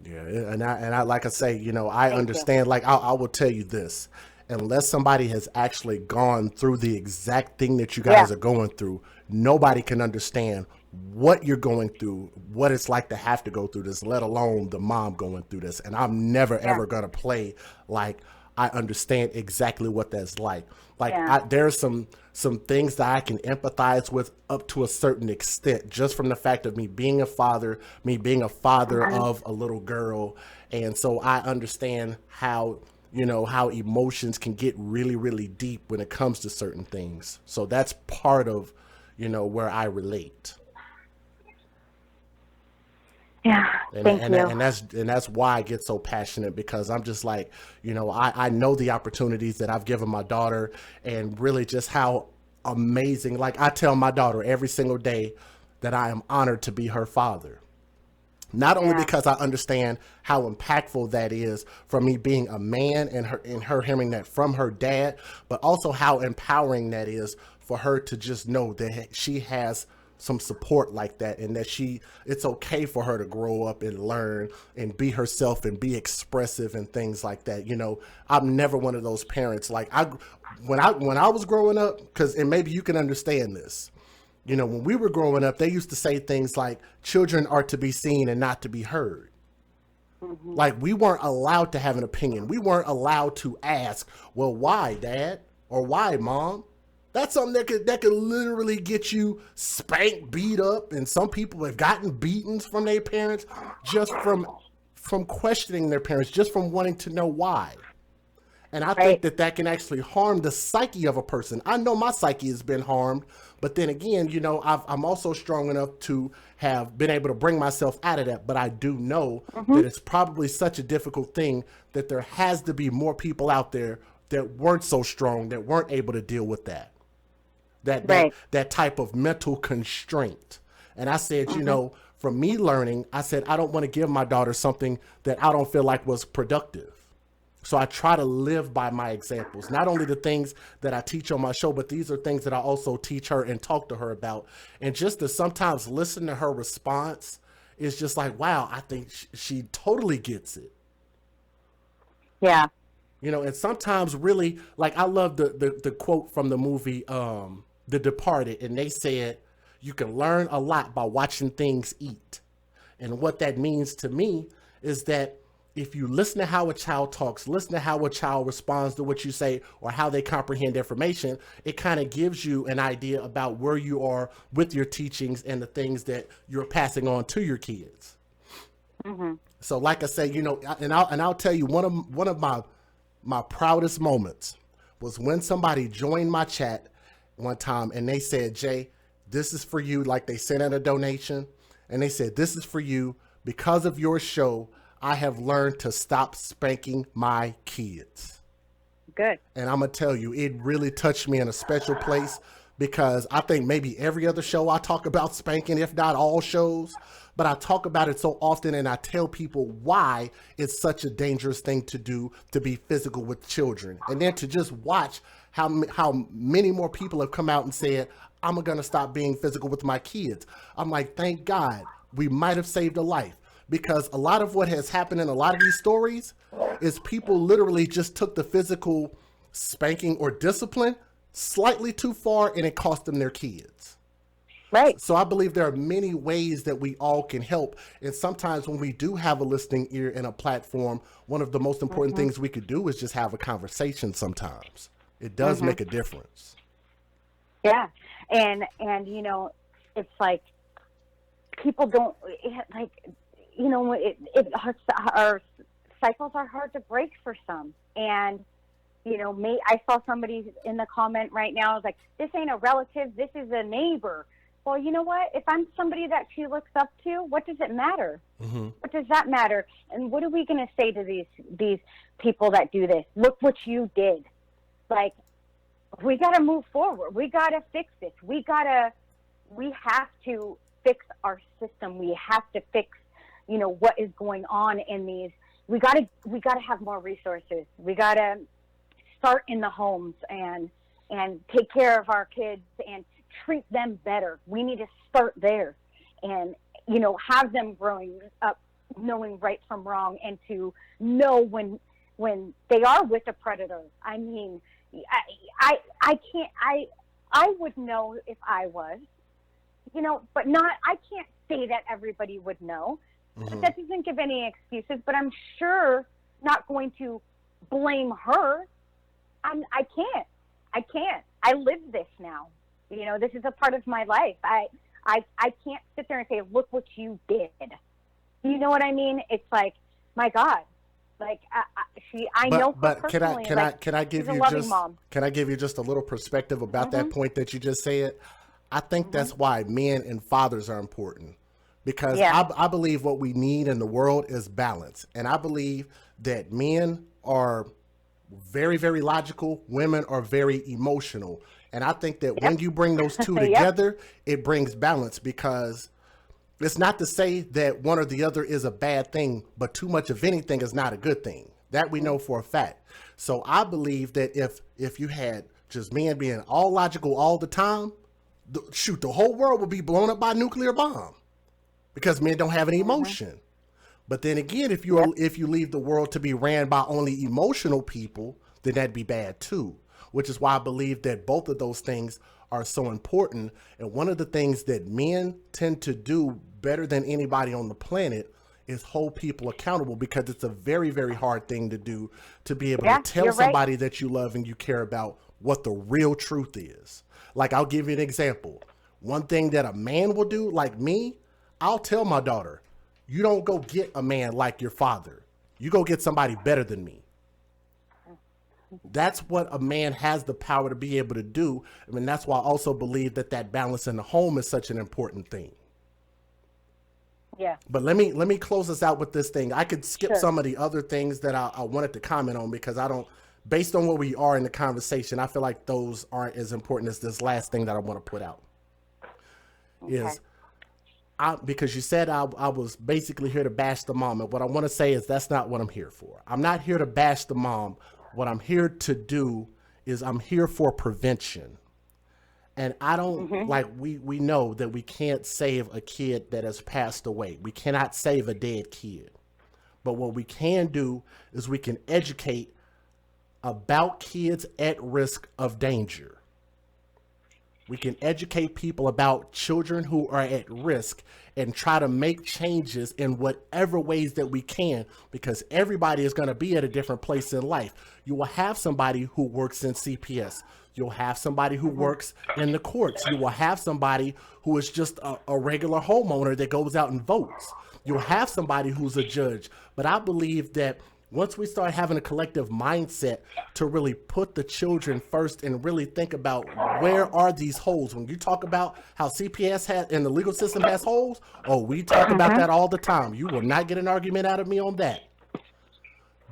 Yeah, and I like I say, I understand. Like I will tell you this, unless somebody has actually gone through the exact thing that you guys are going through, nobody can understand what you're going through, what it's like to have to go through this, let alone the mom going through this. And I'm never ever gonna play like I understand exactly what that's like. Like there's some things that I can empathize with up to a certain extent, just from the fact of me being a father of a little girl. And so I understand how emotions can get really, really deep when it comes to certain things. So that's part of, where I relate. Yeah, thank you. And that's why I get so passionate, because I'm just like, I know the opportunities that I've given my daughter, and really just how amazing. Like, I tell my daughter every single day that I am honored to be her father. Not only because I understand how impactful that is for me being a man, and her hearing that from her dad, but also how empowering that is for her to just know that she has some support like that, and that it's okay for her to grow up and learn and be herself and be expressive and things like that. I'm never one of those parents. Like, when I was growing up, and maybe you can understand this. When we were growing up, they used to say things like, children are to be seen and not to be heard. Mm-hmm. Like, we weren't allowed to have an opinion. We weren't allowed to ask, well, why, Dad? Or why, Mom? That's something that could literally get you spanked, beat up. And some people have gotten beatings from their parents just from questioning their parents, just from wanting to know why. And I think that can actually harm the psyche of a person. I know my psyche has been harmed, but then again, I'm also strong enough to have been able to bring myself out of that. But I do know that it's probably such a difficult thing that there has to be more people out there that weren't so strong, that weren't able to deal with that type of mental constraint. And I said, from me learning, I said, I don't want to give my daughter something that I don't feel like was productive. So I try to live by my examples, not only the things that I teach on my show, but these are things that I also teach her and talk to her about. And just to sometimes listen to her response is just like, wow, I think she totally gets it. Yeah. And sometimes really, like, I love the quote from the movie, The Departed, and they said, you can learn a lot by watching things eat. And what that means to me is that if you listen to how a child talks, listen to how a child responds to what you say, or how they comprehend information, it kind of gives you an idea about where you are with your teachings and the things that you're passing on to your kids. Mm-hmm. So like I say, and I'll tell you, one of my proudest moments was when somebody joined my chat one time and they said, Jay, this is for you. Like, they sent out a donation and they said, this is for you. Because of your show, I have learned to stop spanking my kids. Good. And I'm going to tell you, it really touched me in a special place, because I think maybe every other show I talk about spanking, if not all shows, but I talk about it so often, and I tell people why it's such a dangerous thing to do, to be physical with children. And then to just watch how many more people have come out and said, I'm going to stop being physical with my kids. I'm like, thank God, we might have saved a life. Because a lot of what has happened in a lot of these stories is people literally just took the physical spanking or discipline slightly too far, and it cost them their kids. Right. So I believe there are many ways that we all can help. And sometimes when we do have a listening ear and a platform, one of the most important things we could do is just have a conversation sometimes. It does make a difference. Yeah. And it's like, people don't, like, our cycles are hard to break for some. And, I saw somebody in the comment right now, like, this ain't a relative, this is a neighbor. Well, you know what? If I'm somebody that she looks up to, what does it matter? Mm-hmm. What does that matter? And what are we going to say to these people that do this? Look what you did. Like, we got to move forward. We got to fix this. We have to fix our system. We have to fix what is going on in these. We got to have more resources. We got to start in the homes and take care of our kids and treat them better. We need to start there and have them growing up knowing right from wrong, and to know when they are with a predator. I mean, I would know if I was, but I can't say that everybody would know. Mm-hmm. That doesn't give any excuses, but I'm sure not going to blame her. I can't. I live this now. This is a part of my life. I can't sit there and say, look what you did. You know what I mean? It's like, my God. Like, I know. But can I give you just a little perspective about that point that you just said? I think that's why men and fathers are important. because Yeah. I believe what we need in the world is balance. And I believe that men are very, very logical. Women are very emotional. And I think that when Yep. you bring those two Yep. together, it brings balance, because it's not to say that one or the other is a bad thing, but too much of anything is not a good thing. That we know for a fact. So I believe that if you had just men being all logical all the time, the whole world would be blown up by a nuclear bomb, because men don't have any emotion. But then again, if you leave the world to be ran by only emotional people, then that'd be bad too. Which is why I believe that both of those things are so important. And one of the things that men tend to do better than anybody on the planet is hold people accountable, because it's a very, very hard thing to do, to be able to tell somebody that you love and you care about what the real truth is. Like, I'll give you an example. One thing that a man will do, like me, I'll tell my daughter, you don't go get a man like your father. You go get somebody better than me. That's what a man has the power to be able to do. I mean, that's why I also believe that that balance in the home is such an important thing. Yeah. But let me close this out with this thing. I could skip some of the other things that I wanted to comment on, because I don't, based on where we are in the conversation, I feel like those aren't as important as this last thing that I want to put out. Is because you said I was basically here to bash the mom. And what I want to say is that's not what I'm here for. I'm not here to bash the mom. What I'm here to do is I'm here for prevention. And I don't, like, we know that we can't save a kid that has passed away. We cannot save a dead kid. But what we can do is we can educate about kids at risk of danger. We can educate people about children who are at risk and try to make changes in whatever ways that we can, because everybody is going to be at a different place in life. You will have somebody who works in CPS. You'll have somebody who works in the courts. You will have somebody who is just a regular homeowner that goes out and votes. You'll have somebody who's a judge. But I believe that once we start having a collective mindset to really put the children first and really think about where are these holes. When you talk about how CPS has and the legal system has holes, oh, we talk about that all the time. You will not get an argument out of me on that.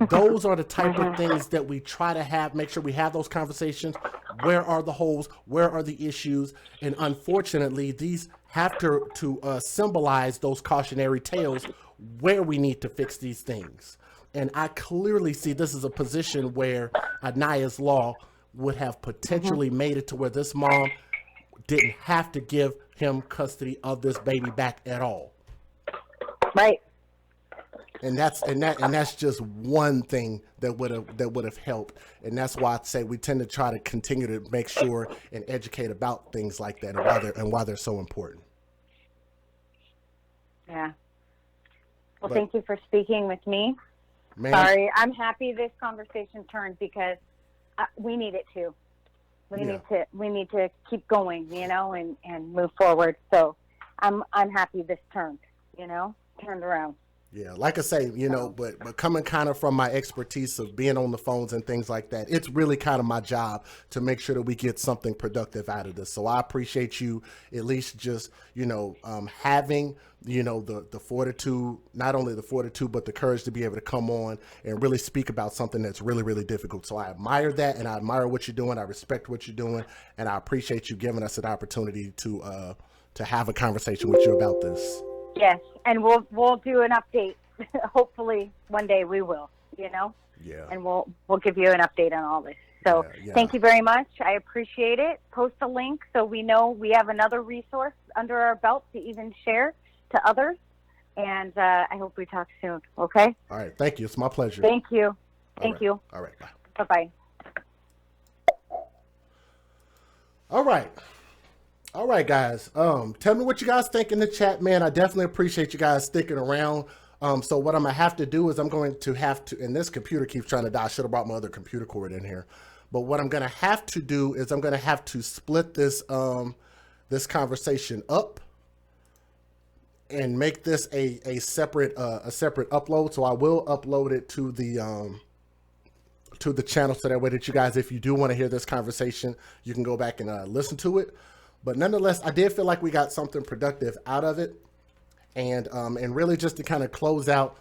Those are the type of things that we try to have, make sure we have those conversations. Where are the holes? Where are the issues? And unfortunately, these have to symbolize those cautionary tales where we need to fix these things. And I clearly see this is a position where Anaya's law would have potentially made it to where this mom didn't have to give him custody of this baby back at all. Right. And that's just one thing that would have helped. And that's why I'd say we tend to try to continue to make sure and educate about things like that and why they're so important. Yeah. Well, thank you for speaking with me. Man, sorry, I'm happy this conversation turned, because we need it too. We need to keep going, and move forward. So I'm happy this turned around. Yeah, like I say, but coming kind of from my expertise of being on the phones and things like that, it's really kind of my job to make sure that we get something productive out of this. So I appreciate you at least just, having, the fortitude, not only the fortitude, but the courage to be able to come on and really speak about something that's really, really difficult. So I admire that, and I admire what you're doing. I respect what you're doing, and I appreciate you giving us an opportunity to have a conversation with you about this. Yes, and we'll do an update. Hopefully one day we will, Yeah. And we'll give you an update on all this. So Thank you very much. I appreciate it. Post a link so we know we have another resource under our belt to even share to others. And I hope we talk soon. Okay? All right. Thank you. It's my pleasure. Thank you. Thank you. All right. Bye. Bye-bye. All right, guys. Tell me what you guys think in the chat, man. I definitely appreciate you guys sticking around. So what I'm gonna have to do is I'm going to have to, and this computer keeps trying to die. I should have brought my other computer cord in here. But what I'm gonna have to do is I'm gonna have to split this this conversation up and make this a separate upload. So I will upload it to the channel, so that way that you guys, if you do want to hear this conversation, you can go back and listen to it. But nonetheless, I did feel like we got something productive out of it. And really just to kind of close out,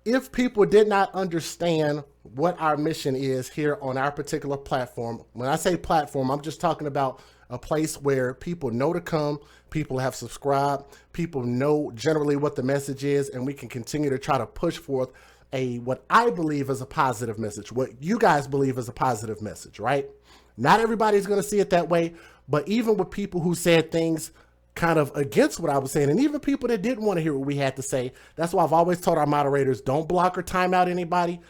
if people did not understand what our mission is here on our particular platform, when I say platform, I'm just talking about a place where people know to come, people have subscribed, people know generally what the message is, and we can continue to try to push forth what I believe is a positive message, what you guys believe is a positive message, right? Not everybody's going to see it that way, but even with people who said things kind of against what I was saying, and even people that didn't want to hear what we had to say, that's why I've always told our moderators, don't block or time out anybody,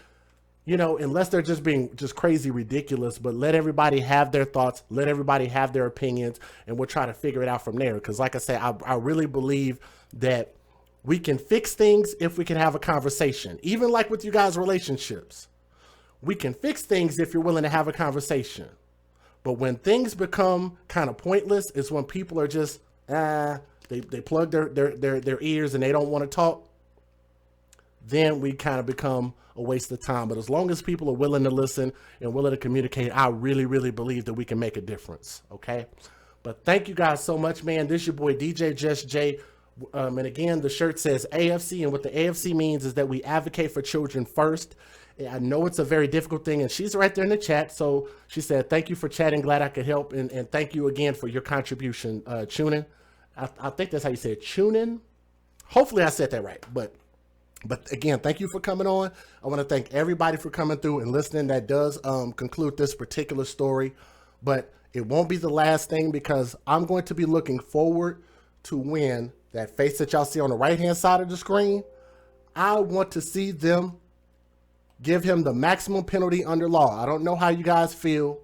you know, unless they're just being just crazy ridiculous, but let everybody have their thoughts, let everybody have their opinions, and we'll try to figure it out from there. Because like I say, I really believe that we can fix things if we can have a conversation, even like with you guys' relationships. We can fix things if you're willing to have a conversation. But when things become kind of pointless, it's when people are just, they plug their ears and they don't want to talk. Then we kind of become a waste of time. But as long as people are willing to listen and willing to communicate, I really, really believe that we can make a difference. Okay. But thank you guys so much, man. This is your boy, DJ Just J. And again, the shirt says AFC, and what the AFC means is that we advocate for children first. I know it's a very difficult thing, and she's right there in the chat. So she said, thank you for chatting. Glad I could help. And thank you again for your contribution, Chunin. I think that's how you say it, Chunin. Hopefully I said that right. But again, thank you for coming on. I want to thank everybody for coming through and listening. That does conclude this particular story. But it won't be the last thing, because I'm going to be looking forward to when that face that y'all see on the right-hand side of the screen, I want to see them give him the maximum penalty under law. I don't know how you guys feel,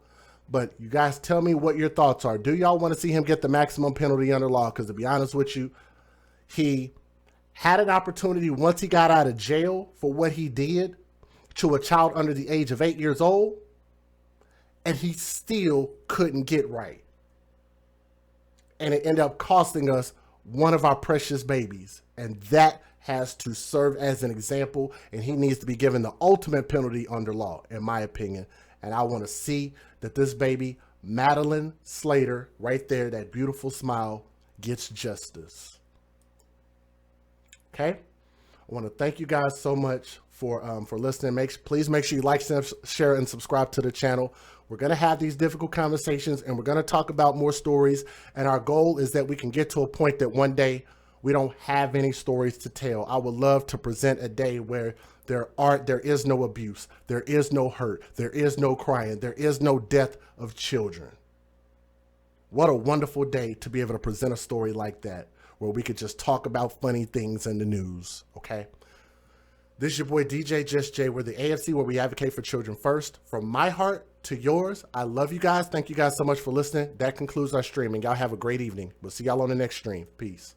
but you guys tell me what your thoughts are. Do y'all want to see him get the maximum penalty under law? Because to be honest with you, he had an opportunity once he got out of jail for what he did to a child under the age of 8 years old, and he still couldn't get right. And it ended up costing us one of our precious babies. And that has to serve as an example, and he needs to be given the ultimate penalty under law, in my opinion. And I want to see that this baby, Madalyn Slater, right there, that beautiful smile, gets justice. Okay? I want to thank you guys so much for listening. Please make sure you like, share, and subscribe to the channel. We're going to have these difficult conversations, and we're going to talk about more stories. And our goal is that we can get to a point that one day we don't have any stories to tell. I would love to present a day where there is no abuse, there is no hurt, there is no crying, there is no death of children. What a wonderful day to be able to present a story like that, where we could just talk about funny things in the news. Okay. This is your boy, DJ Just J. We're the AFC, where we advocate for children first. From my heart to yours, I love you guys. Thank you guys so much for listening. That concludes our streaming. Y'all have a great evening. We'll see y'all on the next stream. Peace.